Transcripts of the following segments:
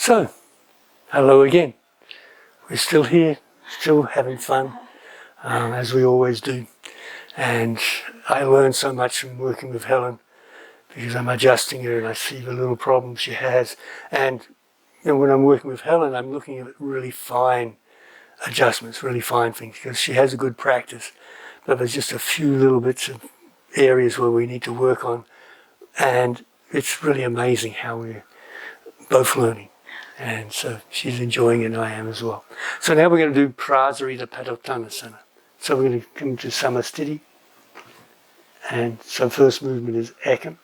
So, hello again. We're still here, still having fun, as we always do. And I learned so much from working with Helen because I'm adjusting her and I see the little problems she has. And you know, when I'm working with Helen, I'm looking at really fine adjustments, really fine things, because she has a good practice. But there's just a few little bits of areas where we need to work on. And it's really amazing how we're both learning. And so she's enjoying it and I am as well. So now we're going to do Prasarita Padottanasana. So we're going to come to Samasthiti. And so first movement is Ekam.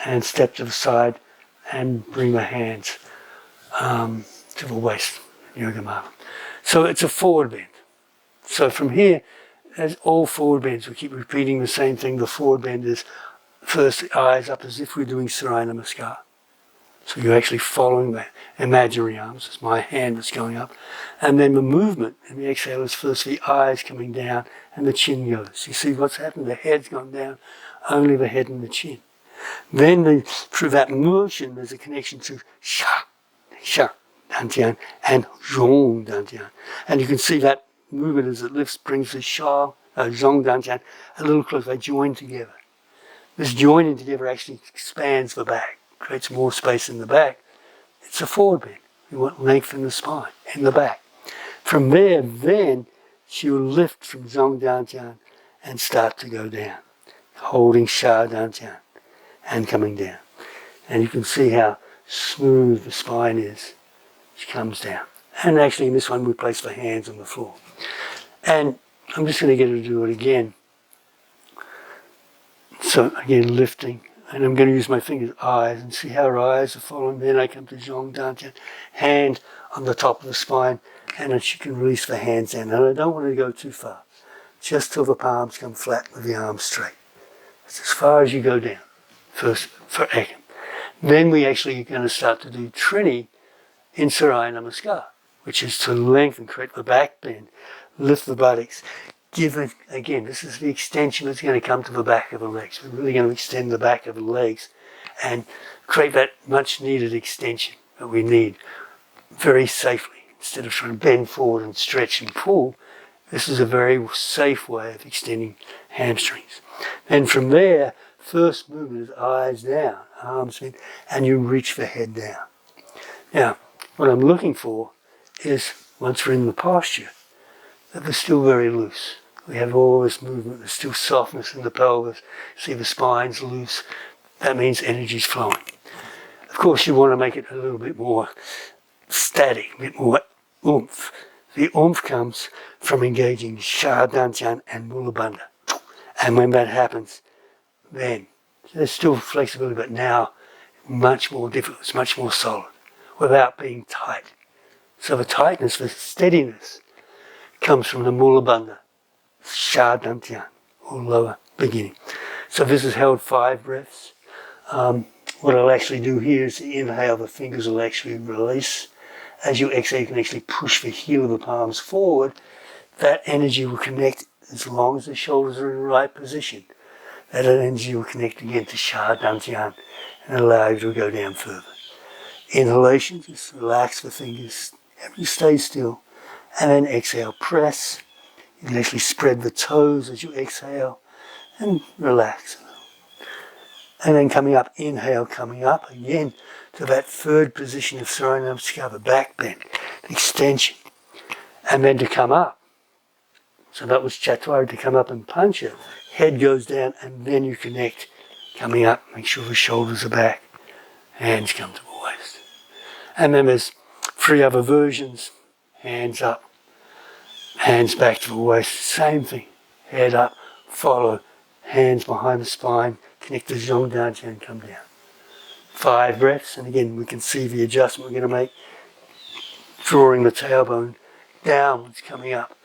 And step to the side and bring the hands to the waist, Yoga Mala. So it's a forward bend. So from here, as all forward bends, we keep repeating the same thing. The forward bend is first eyes up as if we're doing Surya Namaskar. So you're actually following the imaginary arms, as my hand is going up. And then the movement in the exhale is first the eyes coming down and the chin goes. You see what's happened? The head's gone down, only the head and the chin. Then through that motion, there's a connection to Sha, Dantian, and Zhong Dantian. And you can see that movement as it lifts, brings the Zhong Dantian a little closer. They join together. This joining together actually expands the back, creates more space in the back. It's a forward bend. We want length in the spine, in the back. From there, then, she will lift from Zhong Dantian and start to go down, holding Sha Dantian and coming down. And you can see how smooth the spine is. She comes down. And actually in this one we place the hands on the floor. And I'm just going to get her to do it again. So again, lifting. And I'm going to use my fingers, eyes, and see how her eyes are following. Then I come to Zhong Dantian, hand on the top of the spine, and then she can release the hands down. And I don't want to go too far, just till the palms come flat with the arms straight. That's as far as you go down, first for Ekam. Then we actually are going to start to do Trini in Surya Namaskar, which is to lengthen, create the back bend, lift the buttocks. Give it, again, this is the extension that's going to come to the back of the legs. We're really going to extend the back of the legs and create that much needed extension that we need very safely. Instead of trying to bend forward and stretch and pull, this is a very safe way of extending hamstrings. And from there, first movement is eyes down, arms in, and you reach the head down. Now, what I'm looking for is, once we're in the posture, that we're still very loose. We have all this movement, there's still softness in the pelvis. See the spine's loose. That means energy's flowing. Of course, you want to make it a little bit more static, a bit more oomph. The oomph comes from engaging Sha Dantian and Mula Bandha. And when that happens, then there's still flexibility, but now much more difficult, it's much more solid, without being tight. So the tightness, the steadiness, comes from the Mula Bandha, Sha Dantian, or lower beginning. So this is held 5 breaths. What I'll actually do here is inhale, the fingers will actually release. As you exhale, you can actually push the heel of the palms forward. That energy will connect as long as the shoulders are in the right position. That energy will connect again to Sha Dantian and allow you to go down further. Inhalation, just relax the fingers, stay still. And then exhale, press. You can actually spread the toes as you exhale and relax. And then coming up, inhale, coming up again to that third position of Surya Namaskar, the back bend, extension. And then to come up. So that was Chatwari, to come up and punch it. Head goes down and then you connect, coming up, make sure the shoulders are back. Hands come to the waist. And then there's 3 other versions. Hands up, hands back to the waist, same thing. Head up, follow, hands behind the spine, connect the Zhong Dantian and come down. 5 breaths, and again we can see the adjustment we're going to make. Drawing the tailbone downwards, coming up,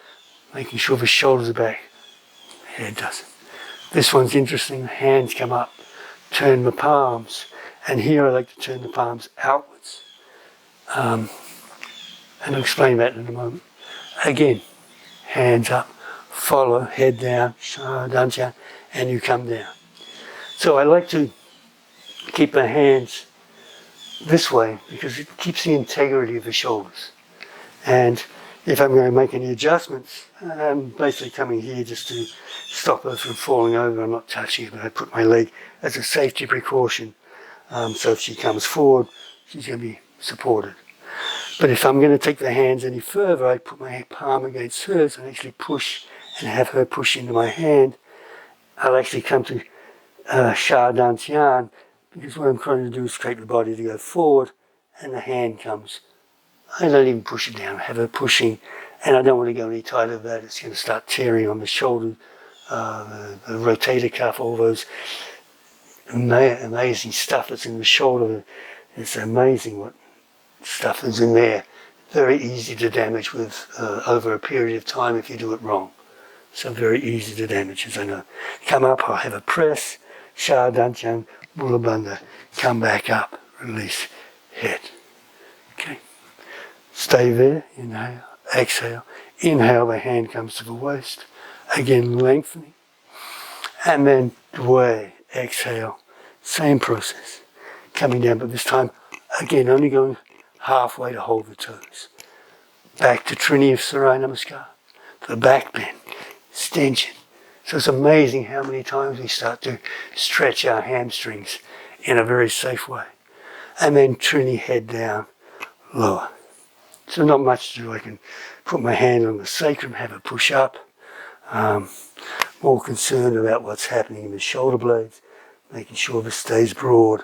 making sure the shoulders are back. Head doesn't. This one's interesting, the hands come up, turn the palms, and here I like to turn the palms outwards. And I'll explain that in a moment. Again, hands up, follow, head down, Sha Dantian, and you come down. So I like to keep the hands this way because it keeps the integrity of the shoulders. And if I'm going to make any adjustments, I'm basically coming here just to stop her from falling over. I'm not touching her, but I put my leg as a safety precaution. So if she comes forward, she's going to be supported. But if I'm going to take the hands any further, I put my palm against hers and actually push and have her push into my hand. I'll actually come to Sha Dan Tian, because what I'm trying to do is create the body to go forward, and the hand comes. I don't even push it down, I have her pushing, and I don't want to go any tighter than that. It's going to start tearing on the shoulder, the rotator cuff, all those amazing stuff that's in the shoulder. It's amazing what stuff is in there. Very easy to damage with over a period of time if you do it wrong. So very easy to damage, as I know. Come up, I'll have a press, Sha Dan Tian, Mula Bandha. Come back up, release, head. Okay. Stay there, inhale, exhale. Inhale, the hand comes to the waist. Again, lengthening. And then Dway, exhale. Same process. Coming down, but this time, again, only going halfway to hold the toes. Back to Trini of Sarai Namaskar. The back bend, extension. So it's amazing how many times we start to stretch our hamstrings in a very safe way. And then Trini, head down, lower. So not much to do. I can put my hand on the sacrum, have a push up. More concerned about what's happening in the shoulder blades, making sure this stays broad.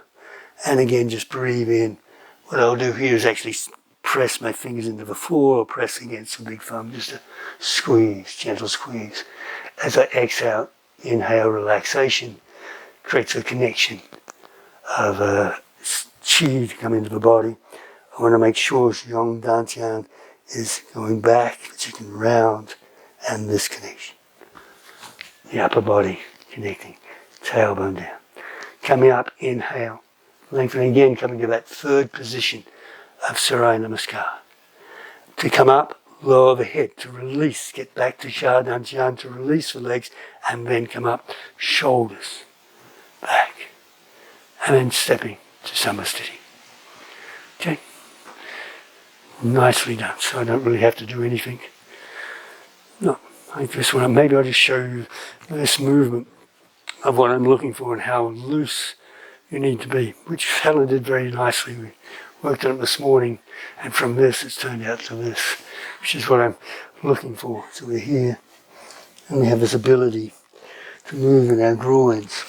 And again, just breathe in. What I'll do here is actually press my fingers into the floor or press against the big thumb, just a squeeze, gentle squeeze. As I exhale, inhale, relaxation, creates a connection of chi to come into the body. I want to make sure Zhong Dantian is going back, that you can round, and this connection. The upper body connecting, tailbone down. Coming up, inhale, lengthening again, coming to that third position of Sarai Namaskar. To come up, lower the head, to release, get back to Sha Dan Tian, to release the legs, and then come up, shoulders, back, and then stepping to Samastiti. Okay? Nicely done, so I don't really have to do anything. No, I just want to, maybe I'll just show you this movement of what I'm looking for and how loose you need to be, which Helen did very nicely. We worked on it this morning, and from this it's turned out to this, which is what I'm looking for. So we're here, and we have this ability to move in our groins.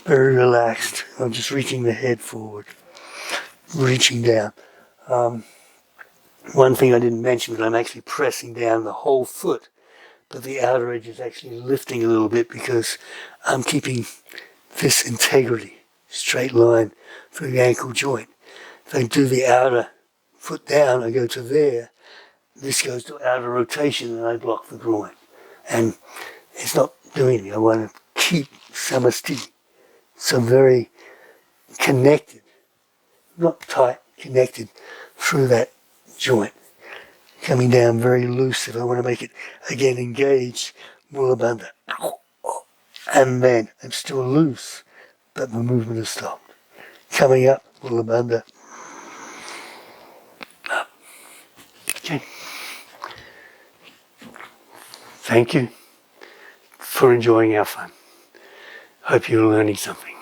Very relaxed. I'm just reaching the head forward, reaching down. One thing I didn't mention, but I'm actually pressing down the whole foot, but the outer edge is actually lifting a little bit because I'm keeping this integrity, straight line through the ankle joint. If I do the outer foot down, I go to there, this goes to outer rotation and I block the groin. And it's not doing it. I want to keep samastiti. So very connected, not tight, connected through that joint. Coming down very loose. If I want to make it again engaged, Mula Bandha. And then I'm still loose, but the movement has stopped. Coming up, Mula Bandha. Up. Okay. Thank you for enjoying our fun. Hope you're learning something.